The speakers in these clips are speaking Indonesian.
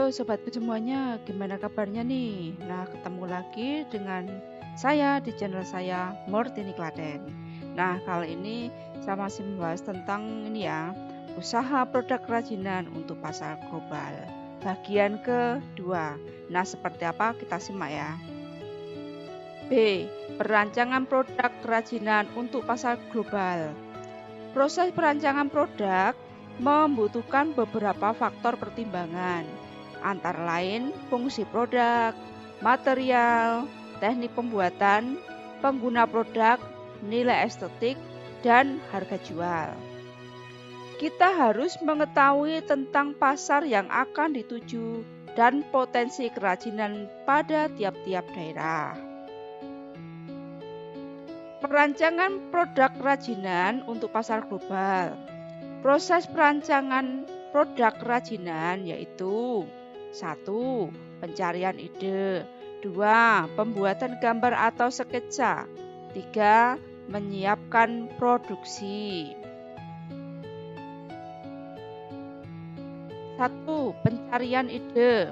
sobatku semuanya, gimana kabarnya nih? Nah, ketemu lagi dengan saya di channel saya, Mortini Klaten. Nah, kali ini saya masih membahas tentang ini ya, usaha produk kerajinan untuk pasar global. Bagian kedua. Nah, seperti apa kita simak ya. B. Perancangan produk kerajinan untuk pasar global. Proses perancangan produk membutuhkan beberapa faktor pertimbangan, antara lain fungsi produk, material, teknik pembuatan, pengguna produk, nilai estetik, dan harga jual. Kita harus mengetahui tentang pasar yang akan dituju dan potensi kerajinan pada tiap-tiap daerah. Perancangan produk kerajinan untuk pasar global. Proses perancangan produk kerajinan yaitu 1. Pencarian ide, 2. Pembuatan gambar atau sketsa, 3. Menyiapkan produksi. 1. Pencarian ide.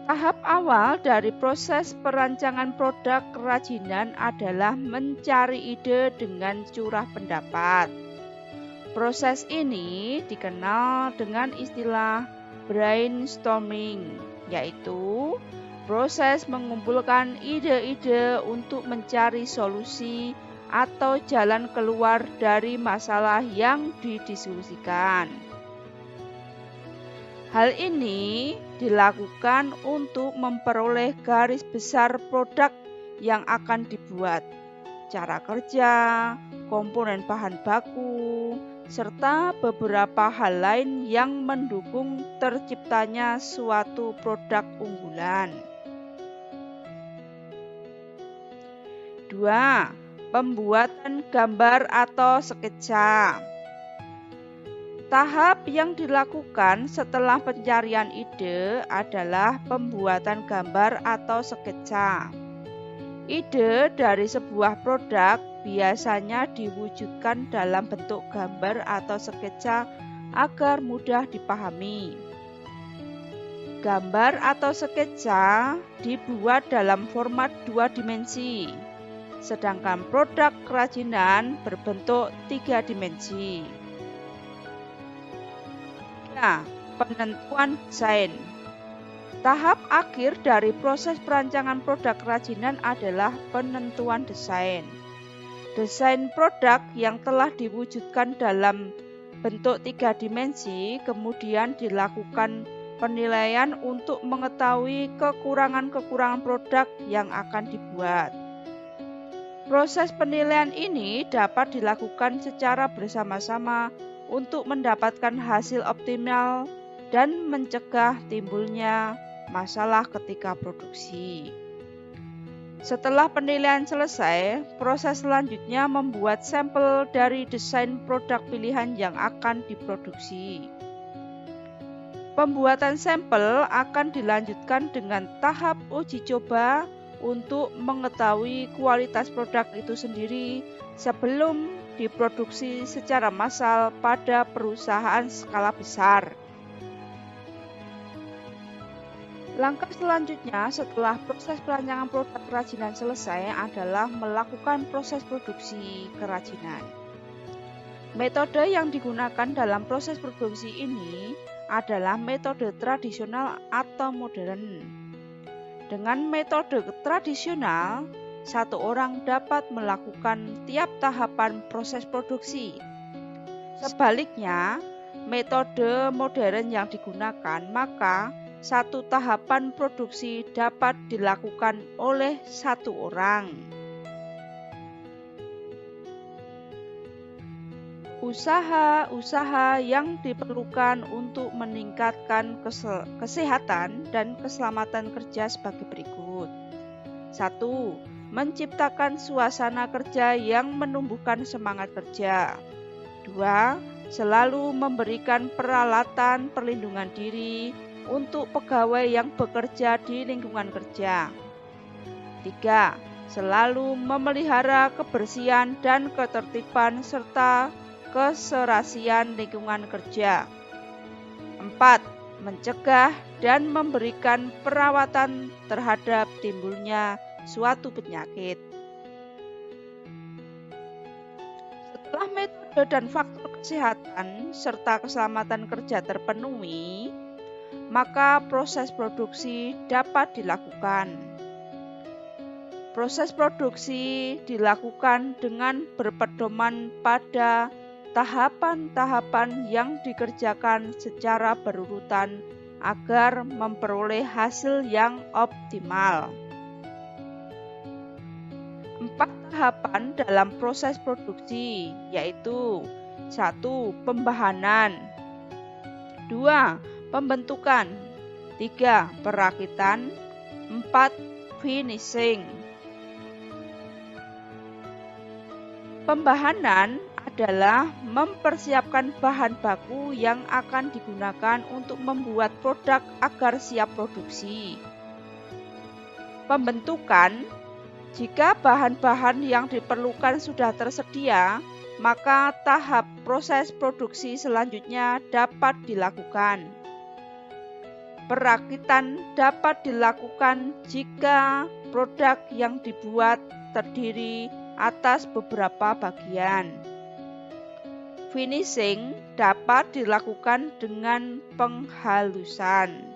Tahap awal dari proses perancangan produk kerajinan adalah mencari ide dengan curah pendapat. Proses ini dikenal dengan istilah brainstorming, yaitu proses mengumpulkan ide-ide untuk mencari solusi atau jalan keluar dari masalah yang didiskusikan. Hal ini dilakukan untuk memperoleh garis besar produk yang akan dibuat, cara kerja, komponen bahan baku, serta beberapa hal lain yang mendukung terciptanya suatu produk unggulan. 2. Pembuatan gambar atau sketsa. Tahap yang dilakukan setelah pencarian ide adalah pembuatan gambar atau sketsa. Ide dari sebuah produk biasanya diwujudkan dalam bentuk gambar atau sketsa agar mudah dipahami. Gambar atau sketsa dibuat dalam format 2 dimensi, sedangkan produk kerajinan berbentuk 3 dimensi. Penentuan desain. Tahap akhir dari proses perancangan produk kerajinan adalah penentuan desain. Desain produk yang telah diwujudkan dalam bentuk 3 dimensi kemudian dilakukan penilaian untuk mengetahui kekurangan-kekurangan produk yang akan dibuat. Proses penilaian ini dapat dilakukan secara bersama-sama untuk mendapatkan hasil optimal dan mencegah timbulnya masalah ketika produksi. Setelah penilaian selesai, proses selanjutnya membuat sampel dari desain produk pilihan yang akan diproduksi. Pembuatan sampel akan dilanjutkan dengan tahap uji coba untuk mengetahui kualitas produk itu sendiri sebelum diproduksi secara massal pada perusahaan skala besar. Langkah selanjutnya setelah proses perancangan produk kerajinan selesai adalah melakukan proses produksi kerajinan. Metode yang digunakan dalam proses produksi ini adalah metode tradisional atau modern. Dengan metode tradisional, satu orang dapat melakukan tiap tahapan proses produksi. Sebaliknya, metode modern yang digunakan, maka satu tahapan produksi dapat dilakukan oleh satu orang. Usaha-usaha yang diperlukan untuk meningkatkan kesehatan dan keselamatan kerja sebagai berikut. 1. Menciptakan suasana kerja yang menumbuhkan semangat kerja. 2. Selalu memberikan peralatan perlindungan diri untuk pegawai yang bekerja di lingkungan kerja. 3. Selalu memelihara kebersihan dan ketertiban serta keserasian lingkungan kerja. 4. mencegah dan memberikan perawatan terhadap timbulnya suatu penyakit. Setelah metode dan faktor kesehatan serta keselamatan kerja terpenuhi, maka proses produksi dapat dilakukan. Proses produksi dilakukan dengan berpedoman pada tahapan-tahapan yang dikerjakan secara berurutan agar memperoleh hasil yang optimal. 4 tahapan dalam proses produksi, yaitu 1. Pembahanan, 2. Pembentukan, 3. Perakitan, 4. Finishing. Pembahanan adalah mempersiapkan bahan baku yang akan digunakan untuk membuat produk agar siap produksi. Pembentukan, jika bahan-bahan yang diperlukan sudah tersedia, maka tahap proses produksi selanjutnya dapat dilakukan. Perakitan dapat dilakukan jika produk yang dibuat terdiri atas beberapa bagian. Finishing dapat dilakukan dengan penghalusan.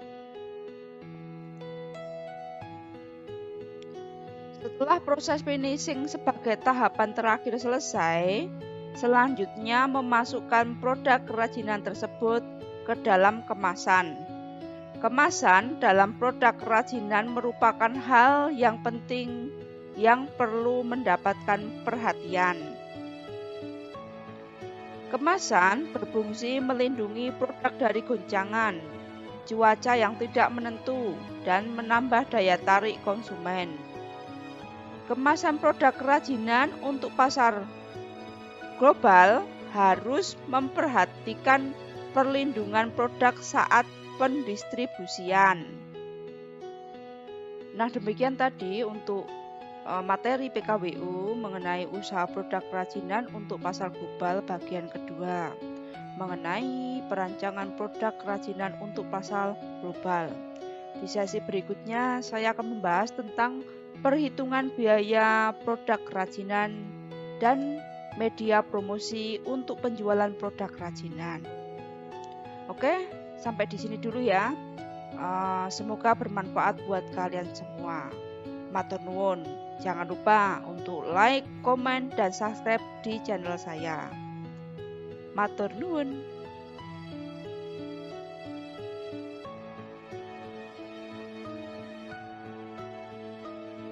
Setelah proses finishing sebagai tahapan terakhir selesai, selanjutnya memasukkan produk kerajinan tersebut ke dalam kemasan. Kemasan dalam produk kerajinan merupakan hal yang penting yang perlu mendapatkan perhatian. Kemasan berfungsi melindungi produk dari goncangan, cuaca yang tidak menentu, dan menambah daya tarik konsumen. Kemasan produk kerajinan untuk pasar global harus memperhatikan perlindungan produk saat pendistribusian. Nah, demikian tadi untuk materi PKWU mengenai usaha produk kerajinan untuk pasar global bagian kedua, mengenai perancangan produk kerajinan untuk pasar global. Di sesi berikutnya saya akan membahas tentang perhitungan biaya produk kerajinan dan media promosi untuk penjualan produk kerajinan. Oke, sampai di sini dulu ya. Semoga bermanfaat buat kalian semua. Matur nuwun. Jangan lupa untuk like, komen, dan subscribe di channel saya. Matur nuwun.